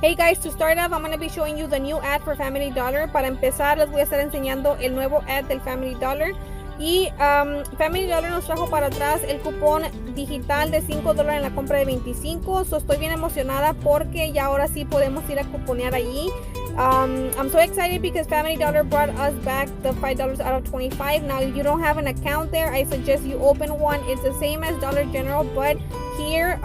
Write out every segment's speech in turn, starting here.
Hey guys, to start off, I'm going to be showing you the new ad for Family Dollar. Para empezar, les voy a estar enseñando el nuevo ad del Family Dollar. Y Family Dollar nos trajo para atrás el cupón digital de $5 en la compra de 25. So estoy bien emocionada porque ya ahora sí podemos ir a cuponear allí. I'm so excited because Family Dollar brought us back the $5 out of 25. Now, if you don't have an account there, I suggest you open one. It's the same as Dollar General, but here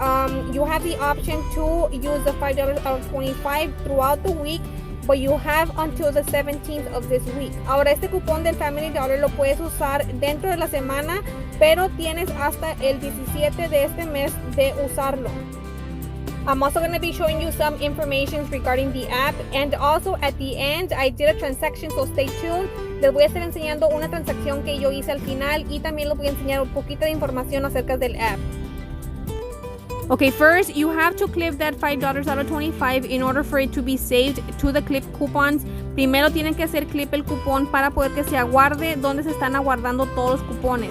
you have the option to use the $5 out of 25 throughout the week. But you have until the 17th of this week. Ahora este cupón del Family Dollar lo puedes usar dentro de la semana, pero tienes hasta el 17 de este mes de usarlo. I'm also going to be showing you some information regarding the app, and also at the end I did a transaction, so stay tuned. Les voy a estar enseñando una transacción que yo hice al final y también les voy a enseñar un poquito de información acerca del app. Okay, first you have to clip that $5 out of 25 in order for it to be saved to the clip coupons. Primero tienen que hacer clip el cupón para poder que se aguarde donde se están aguardando todos los cupones.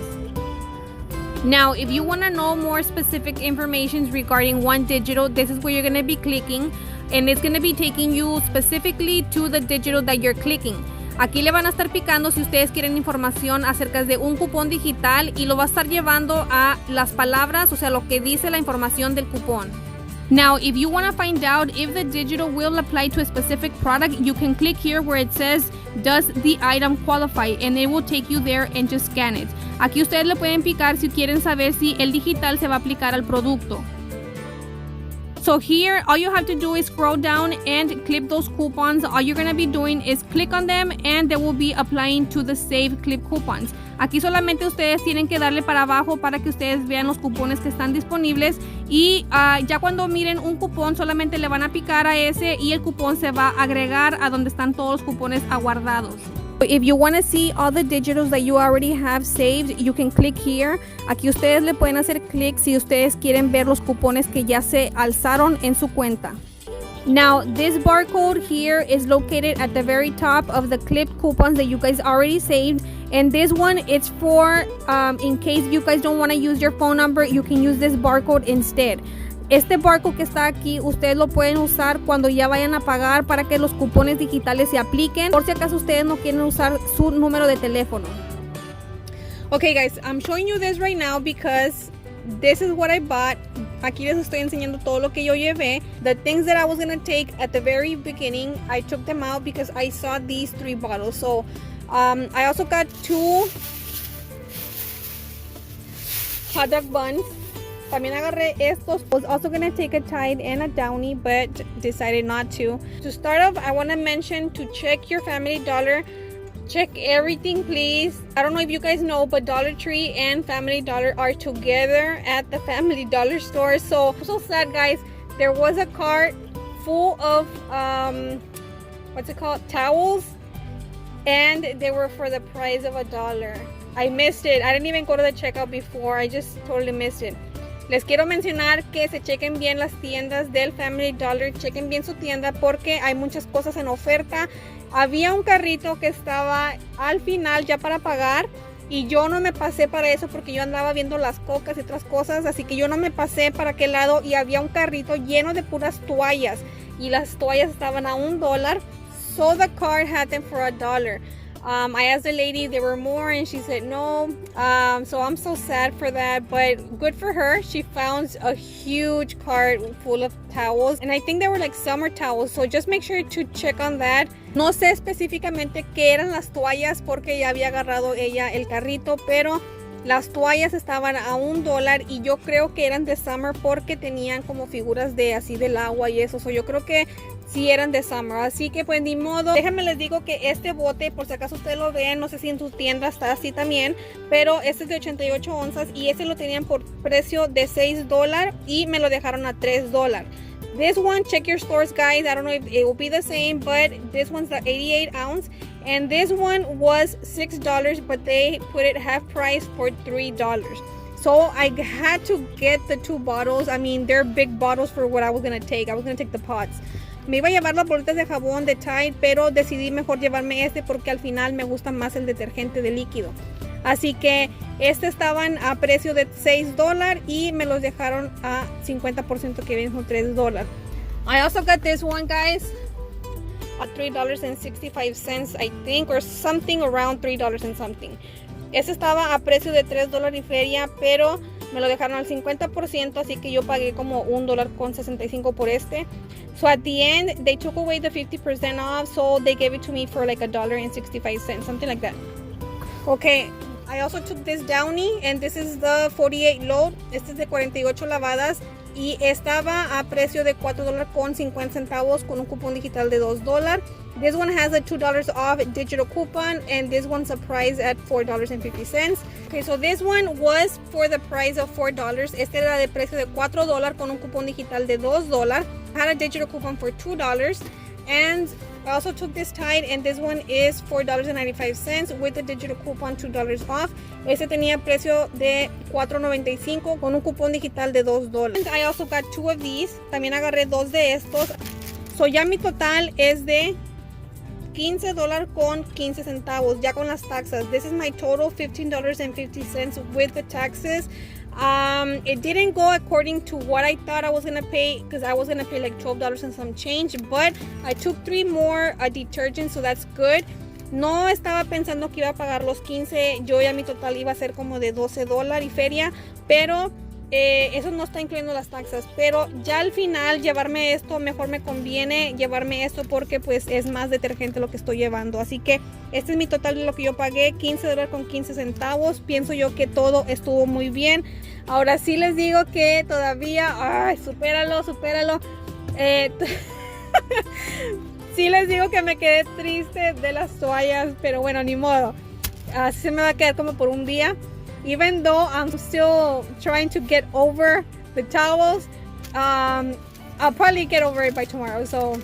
Now, if you want to know more specific information regarding One Digital, this is where you're going to be clicking, and it's going to be taking you specifically to the digital that you're clicking. Aquí le van a estar picando si ustedes quieren información acerca de un cupón digital y lo va a estar llevando a las palabras, o sea, lo que dice la información del cupón. Now, if you want to find out if the digital will apply to a specific product, you can click here where it says, does the item qualify? And it will take you there and just scan it. Aquí ustedes le pueden picar si quieren saber si el digital se va a aplicar al producto. So here, all you have to do is scroll down and clip those coupons. All you're going to be doing is click on them and they will be applying to the save clip coupons. Aquí solamente ustedes tienen que darle para abajo para que ustedes vean los cupones que están disponibles y ya cuando miren un cupón solamente le van a picar a ese y el cupón se va a agregar a donde están todos los cupones aguardados. If you want to see all the digitals that you already have saved, you can click here. Aquí ustedes le pueden hacer clic si ustedes quieren ver los cupones que ya se alzaron en su cuenta. Now, this barcode here is located at the very top of the clip coupons that you guys already saved. And this one, it's for, in case you guys don't want to use your phone number, you can use this barcode instead. Este barcode que está aquí, ustedes lo pueden usar cuando ya vayan a pagar para que los cupones digitales se apliquen, por si acaso ustedes no quieren usar su número de teléfono. Okay guys, I'm showing you this right now because this is what I bought. Aquí les estoy enseñando todo lo que yo llevé. The things that I was going to take at the very beginning, I took them out because I saw these 3 bottles. So I also got 2 hot dog buns. También agarré estos. Was also going to take a Tide and a Downy, but decided not to. To start off, I want to mention to check your Family Dollar. Check everything, please. I don't know if you guys know, but Dollar Tree and Family Dollar are together at the Family Dollar store. So sad, guys. There was a cart full of, what's it called? Towels. And they were for the price of $1. I missed it. I didn't even go to the checkout before. I just totally missed it. Les quiero mencionar que se chequen bien las tiendas del Family Dollar, chequen bien su tienda porque hay muchas cosas en oferta. Había un carrito que estaba al final ya para pagar y yo no me pasé para eso porque yo andaba viendo las cocas y otras cosas, así que yo no me pasé para aquel lado y había un carrito lleno de puras toallas y las toallas estaban a $1. So the cart had them for $1. I asked the lady if there were more and she said no, so I'm so sad for that, but good for her. She found a huge cart full of towels and I think they were like summer towels, so just make sure to check on that. No sé específicamente qué eran las toallas porque ya había agarrado ella el carrito, pero las toallas estaban a $1 y yo creo que eran de summer porque tenían como figuras de así del agua y eso, so yo creo que sí eran de summer, así que pues ni modo. Déjenme les digo que este bote, por si acaso ustedes lo ven, no sé si en tu tienda está así también, pero este es de 88 onzas y este lo tenían por precio de $6 y me lo dejaron a $3. This one, check your stores, guys. I don't know if it will be the same, but this one's the 88 ounce and this one was $6, but they put it half price for $3. So I had to get the 2 bottles. I mean, they're big bottles for what I was going to take. I was going to take the pots. Me iba a llevar las bolitas de jabón de Tide, pero decidí mejor llevarme este porque al final me gusta más el detergente de líquido. Así que este estaban a precio de $6 y me los dejaron a 50%, que vienen con $3. I also got this one, guys, at $3.65, I think, or something around $3 and something. Este estaba a precio de $3 y feria, pero me lo dejaron al 50%, así que yo pagué como $1.65 por este. So at the end, they took away the 50% off, so they gave it to me for like $1.65, something like that. Okay, I also took this Downy, and this is the 48 load. Este es de 48 lavadas y estaba a precio de $4.50 con un cupón digital de $2. This one has a $2 off digital coupon, and this one's a price at $4.50. Okay, so this one was for the price of $4. Este era de precio de $4 con un cupón digital de $2. I had a digital coupon for $2, and I also took this Tide, and this one is $4.95 with the digital coupon $2 off. Este tenía precio de $4.95 con un cupón digital de $2. And I also got 2 of these. También agarré 2 de estos. So ya mi total es de $15 con 15 centavos, ya con las taxas. This is my total, $15.50 with the taxes. It didn't go according to what I thought I was gonna pay, because I was gonna pay like $12 and some change, but I took 3 more detergents, so that's good. No estaba pensando que iba a pagar los 15, yo ya mi total iba a ser como de $12 y feria, pero eso no está incluyendo las taxas. Pero ya al final llevarme esto, mejor me conviene llevarme esto porque pues es más detergente lo que estoy llevando. Así que este es mi total de lo que yo pagué, $15 con 15 centavos. Pienso yo que todo estuvo muy bien. Ahora sí les digo que todavía, ay, supéralo. Sí les digo que me quedé triste de las toallas, pero bueno, ni modo. Así se me va a quedar como por un día. Even though I'm still trying to get over the towels, I'll probably get over it by tomorrow. So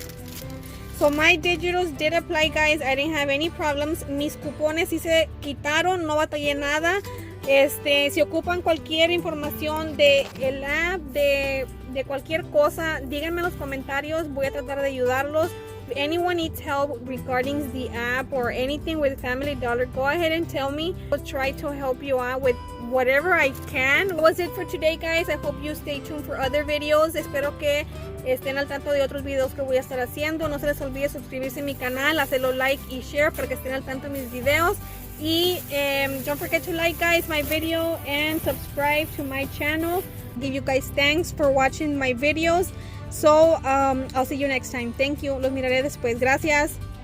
my digitals did apply, guys. I didn't have any problems. Mis cupones sí se quitaron, no batallé nada. Si ocupan cualquier información de el app, de cualquier cosa, díganme en los comentarios. Voy a tratar de ayudarlos. If anyone needs help regarding the app or anything with Family Dollar, go ahead and tell me. I'll try to help you out with whatever I can. That was it for today, guys. I hope you stay tuned for other videos. Espero que estén al tanto de otros videos que voy a estar haciendo. No se les olvide suscribirse a mi canal, hacerlo like y share para que estén al tanto de mis videos. Y don't forget to like, guys, my video and subscribe to my channel. Give you guys thanks for watching my videos. So, I'll see you next time. Thank you. Los miraré después. Gracias.